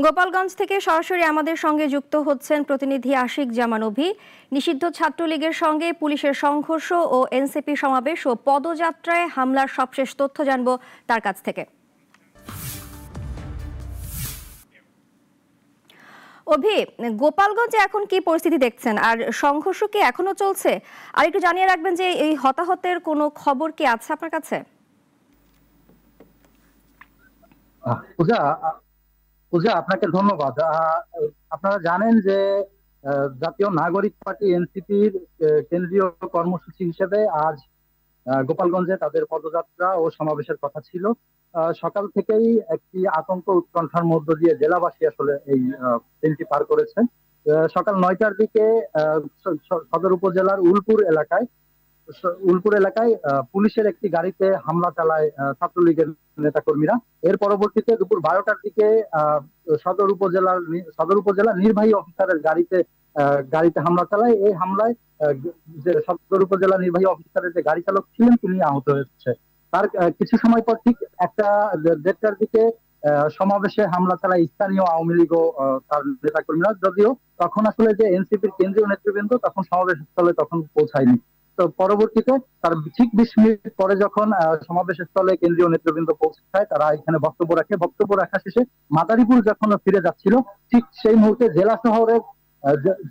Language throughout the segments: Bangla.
গোপালগঞ্জ থেকে সরাসরি আমাদের সঙ্গে যুক্ত হচ্ছেন প্রতিনিধি আশিক জামান অভি। নিষিদ্ধ ছাত্রলীগের সঙ্গে পুলিশের সংঘর্ষ ও এনসিপি সমাবেশ ও পদযাত্রায় হামলার সবশেষ তথ্য জানবো তার কাছ থেকে। অভি, গোপালগঞ্জে এখন কি পরিস্থিতি দেখছেন, আর সংঘর্ষ কি এখনো চলছে? আর একটু জানিয়ে রাখবেন যে এই হতাহতের কোনো খবর কি আছে আপনার কাছে? পূজা, আপনাকে ধন্যবাদ। আপনারা জানেন যে জাতীয় নাগরিক পার্টি এনসিপির কেন্দ্রীয় কর্মসূচি হিসেবে আজ গোপালগঞ্জে তাদের পদযাত্রা ও সমাবেশের কথা ছিল। সকাল থেকেই একটি আতঙ্ক উৎকণ্ঠার মধ্য দিয়ে জেলাবাসী আসলে এই দিনটি পার করেছে। সকাল 9টার দিকে সদর উপজেলার উলপুর এলাকায় পুলিশের একটি গাড়িতে হামলা চালায় ছাত্রলীগের নেতাকর্মীরা। এর পরবর্তীতে দুপুর 12টার দিকে সদর উপজেলা নির্বাহী অফিসারের গাড়িতে হামলা চালায়। এই হামলায় যে সদর উপজেলা নির্বাহী অফিসারের যে গাড়ি চালক ছিলেন তিনি আহত হয়েছে। তার কিছু সময় পর ঠিক 1:30টার দিকে সমাবেশে হামলা চালায় স্থানীয় আওয়ামী লীগ ও তার নেতাকর্মীরা। যদিও তখন আসলে যে এনসিপির কেন্দ্রীয় নেতৃবৃন্দ তখন সমাবেশ স্থলে পৌঁছায়নি। তো পরবর্তীতে তার ঠিক 20 মিনিট পরে যখন সমাবেশ স্থলে কেন্দ্রীয় নেতৃবৃন্দ পৌঁছায়, তারা এখানে বক্তব্য রাখা শেষে মাদারীপুর যখন ফিরে যাচ্ছিল, ঠিক সেই মুহূর্তে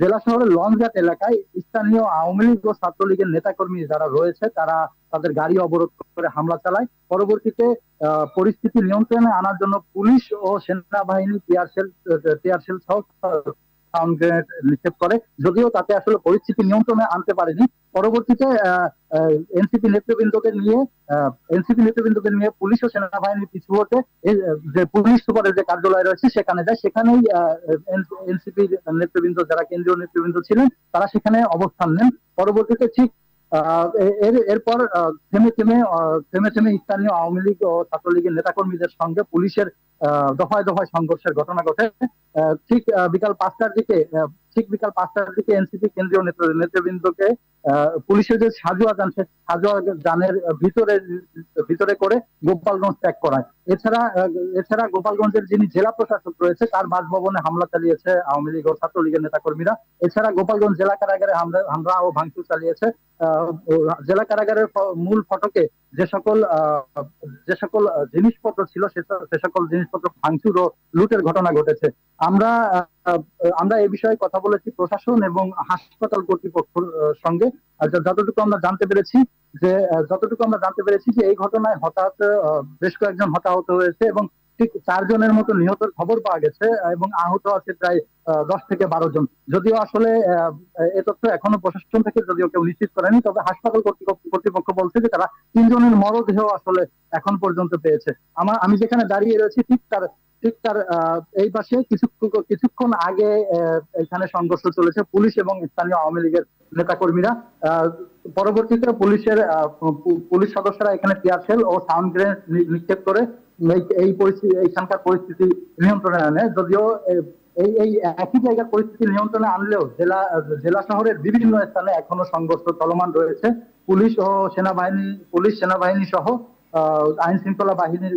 জেলা শহরের লঞ্চঘাট এলাকায় স্থানীয় আওয়ামী লীগ ও ছাত্রলীগের নেতাকর্মী যারা রয়েছে তারা তাদের গাড়ি অবরোধ করে হামলা চালায়। পরবর্তীতে পরিস্থিতি নিয়ন্ত্রণে আনার জন্য পুলিশ ও সেনাবাহিনী টিয়ারশেল সহ সাউন্ড গ্রেনেড নিক্ষেপ করে, যদিও তাতে আসলে পরিস্থিতি নিয়ন্ত্রণে আনতে পারেনি। পরবর্তীতে এনসিপি নেতৃবৃন্দকে নিয়ে পুলিশ ও সেনাবাহিনীর পিছু হতে যে পুলিশ সুপারের যে কার্যালয় রয়েছে সেখানে যায়। সেখানেই এনসিপি নেতৃবৃন্দ, যারা কেন্দ্রীয় নেতৃবৃন্দ ছিলেন, তারা সেখানে অবস্থান নেন। পরবর্তীতে ঠিক এরপর থেমে থেমে স্থানীয় আওয়ামী লীগ ও ছাত্রলীগের নেতাকর্মীদের সঙ্গে পুলিশের দফায় দফায় সংঘর্ষের ঘটনা ঘটে। ঠিক বিকাল 5টার দিকে এনসিপি কেন্দ্রীয় নেতৃবৃন্দকে পুলিশের যে সাজোয়া যান, সে সাজোয়া যানের ভিতরে করে গোপালগঞ্জ ত্যাগ করায়। এছাড়া গোপালগঞ্জের যিনি জেলা প্রশাসক রয়েছে তার বাসভবনে হামলা চালিয়েছে আওয়ামী লীগ ও ছাত্রলীগের নেতাকর্মীরা। এছাড়া গোপালগঞ্জ জেলা কারাগারে হামলা ও ভাঙচুর চালিয়েছে। জেলা কারাগারের মূল ফটকে যে সকল জিনিসপত্র ছিল সে সকল জিনিসপত্র ভাঙচুর ও লুটের ঘটনা ঘটেছে। আমরা এই বিষয়ে কথা বলেছি প্রশাসন এবং হাসপাতাল কর্তৃপক্ষের সঙ্গে। যতটুকু আমরা জানতে পেরেছি যে এই ঘটনায় বেশ কয়েকজন হতাহত হয়েছে এবং ঠিক 4 জনের মতো নিহতের খবর পাওয়া গেছে এবং আহত আছে প্রায় 10 থেকে 12 জন। যদিও আসলে এ তথ্য এখনো প্রশাসন থেকে কেউ নিশ্চিত করেনি, তবে হাসপাতাল কর্তৃপক্ষ বলছে যে তারা 3 জনের মরদেহ আসলে এখন পর্যন্ত পেয়েছে। আমি যেখানে দাঁড়িয়ে রয়েছি ঠিক তার এই পাশে কিছুক্ষণ আগে এখানে সংঘর্ষ চলেছে পুলিশ এবং স্থানীয় আওয়ামী লীগের নেতাকর্মীরা। পরবর্তীতে পুলিশ সদস্যরা এখানে টিয়ারশেল ও সাউন্ড গ্রেনেড নিক্ষেপ করে এইখানকার পরিস্থিতি নিয়ন্ত্রণে আনে। যদিও এই একই জায়গার পরিস্থিতি নিয়ন্ত্রণে আনলেও জেলা শহরের বিভিন্ন স্থানে এখনো সংঘর্ষ চলমান রয়েছে। পুলিশ সেনাবাহিনী সহ আইন শৃঙ্খলা বাহিনীর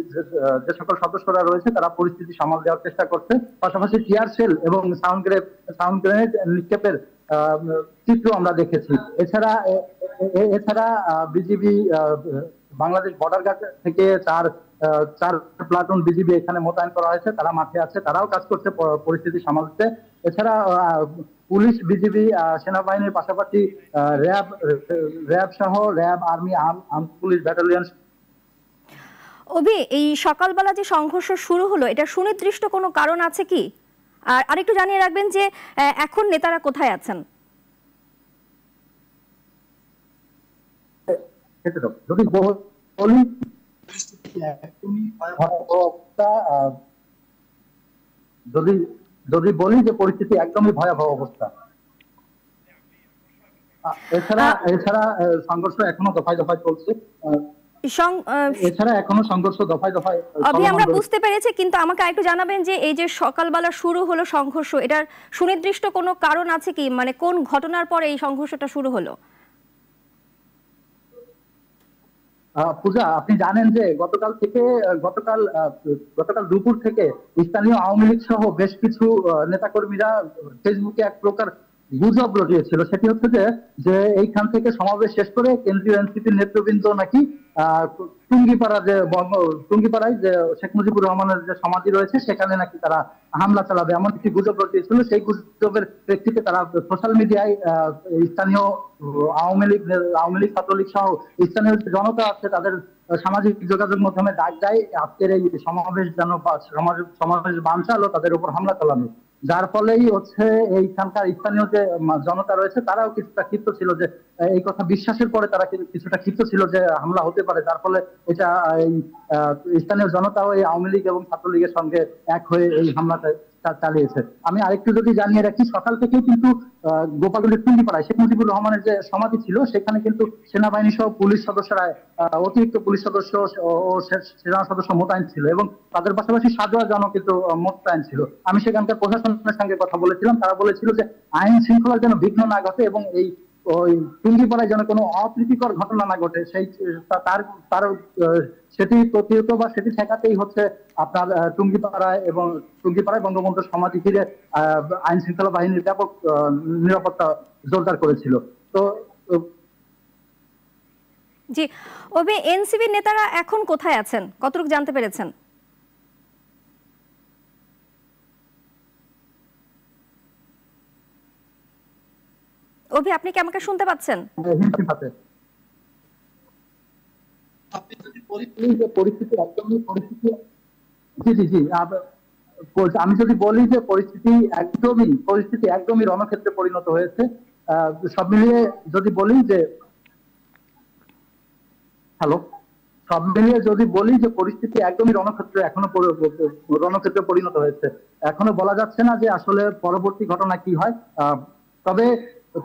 যে সকল সদস্যরা রয়েছে তারা পরিস্থিতি সামাল দেওয়ার চেষ্টা করছে। পাশাপাশি টিয়ারশেল এবং সাউন্ড গ্রেনেড নিক্ষেপের চিত্র আমরা দেখেছি। এছাড়া বিজিবি বাংলাদেশ বর্ডার গার্ড থেকে চার প্লাটুন বিজিবি এখানে মোতায়েন করা হয়েছে, তারা মাঠে আছে, তারাও কাজ করছে পরিস্থিতি সামাল দিতে। এছাড়া পুলিশ, বিজিবি, সেনাবাহিনীর পাশাপাশি র্যাব সহ আর্মি, পুলিশ ব্যাটালিয়ন। অভি, এই সকালবেলা যে সংঘর্ষ শুরু হলো, এটা সুনির্দিষ্ট কোনো কারণ আছে কি? আর আরেকটু জানিয়ে রাখবেন যে এখন নেতারা কোথায় আছেন? যদি বলি যে পরিস্থিতি একদমই ভয়াবহ অবস্থা। এছাড়া সংঘর্ষ এখনো দফায় দফায় চলছে। আমরা বুঝতে পেরেছি, কিন্তু আমাকে একটু জানাবেন যে এই যে সকালবেলা শুরু হলো সংঘর্ষ, এটার সুনির্দিষ্ট কোনো কারণ আছে কি? মানে কোন ঘটনার পরে এই সংঘর্ষটা শুরু হলো? পূজা, আপনি জানেন যে গতকাল দুপুর থেকে স্থানীয় আওয়ামী লীগ সহ বেশ কিছু নেতাকর্মীরা ফেসবুকে এক প্রকার গুজব রটিয়েছিল। সেটি হচ্ছে যে যে এইখান থেকে সমাবেশ শেষ করে কেন্দ্রীয় এনসিপির নেতৃবৃন্দ নাকি আহ টুঙ্গিপাড়া টুঙ্গিপাড়ায় যে শেখ মুজিবুর রহমানের যে সমাধি রয়েছে সেখানে নাকি তারা হামলা চালাবে, এমন একটি গুজব রটিয়েছিল। সেই গুজবের প্রেক্ষিতে তারা সোশ্যাল মিডিয়ায় স্থানীয় আওয়ামী লীগ ছাত্রলীগ সহ স্থানীয় যে জনতা আছে তাদের সামাজিক যোগাযোগ মাধ্যমে ডাক দেয় আজকের এই সমাবেশ যেন সমাবেশ বানচাল ও তাদের উপর হামলা চালানো। যার ফলেই হচ্ছে এইখানকার স্থানীয় যে জনতা রয়েছে তারাও কিছুটা ক্ষিপ্ত ছিল যে এই কথা বিশ্বাসের পরে তারা কিছুটা ক্ষিপ্ত ছিল যে হামলা হতে পারে। যার ফলে এটা এই স্থানীয় জনতাও এই আওয়ামী লীগ এবং ছাত্রলীগের সঙ্গে এক হয়ে এই হামলাটা চালিয়েছে। আমি আরেকটু যদি জানিয়ে রাখি, সকাল থেকেই কিন্তু গোপালগঞ্জের টুঙ্গিপাড়ায় শেখ মুজিবুর রহমানের যে সমাধি ছিল সেখানে কিন্তু সেনাবাহিনী সহ পুলিশ সদস্যরা অতিরিক্ত পুলিশ সদস্য ও সেনা সদস্য মোতায়েন ছিল এবং তাদের পাশাপাশি সাজোয়া জনও কিন্তু মোতায়েন ছিল। আমি সেখানকার প্রশাসনের সঙ্গে কথা বলেছিলাম, তারা বলেছিল যে আইন শৃঙ্খলার যেন বিঘ্ন না ঘটে এবং এই ওই টুঙ্গিপাড়ায় যেন কোনো অপ্রীতিকর ঘটনা না ঘটে, সেই তার তার সেটি প্রতিহত বা সেটি ঠেকাতেই হচ্ছে আপনার টুঙ্গিপাড়ায় বঙ্গবন্ধুর সমাধি ঘিরে আইন শৃঙ্খলা বাহিনীর ব্যাপক নিরাপত্তা জোরদার করেছিল। তো জি, ওবে এনসিপি নেতারা এখন কোথায় আছেন, কতটুকু জানতে পেরেছেন? অভি, আপনি কি আমাকে শুনতে পাচ্ছেন? আপনি যদি পরিস্থিতি জি জি জি আমি যদি বলি যে পরিস্থিতি একদমই রণক্ষেত্রে পরিণত হয়েছে। সব মিলিয়ে যদি বলি যে হ্যালো সব মিলিয়ে যদি বলি যে পরিস্থিতি একদমই রণক্ষেত্রে পরিণত হয়েছে। এখনো বলা যাচ্ছে না যে আসলে পরবর্তী ঘটনা কি হয়। তবে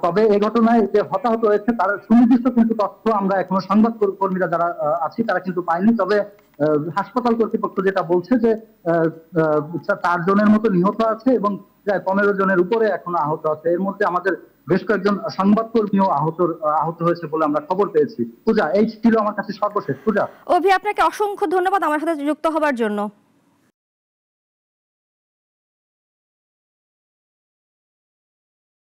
তবে এই ঘটনায় যে হতাহত হয়েছে তার সুনির্দিষ্ট কিন্তু তথ্য আমরা এখনো সংবাদ কর্মীরা যারা আছি তারা কিন্তু পাইনি। তবে হাসপাতাল কর্তৃপক্ষ যেটা বলছে যে 4 জনের মতো নিহত আছে এবং প্রায় 15 জনের উপরে এখনো আহত আছে। এর মধ্যে আমাদের বেশ কয়েকজন সংবাদকর্মীও আহত হয়েছে বলে আমরা খবর পেয়েছি। পূজা, এই ছিল আমার কাছে সর্বশেষ। পূজা, অভি, আপনাকে অসংখ্য ধন্যবাদ আমার সাথে যুক্ত হবার জন্য।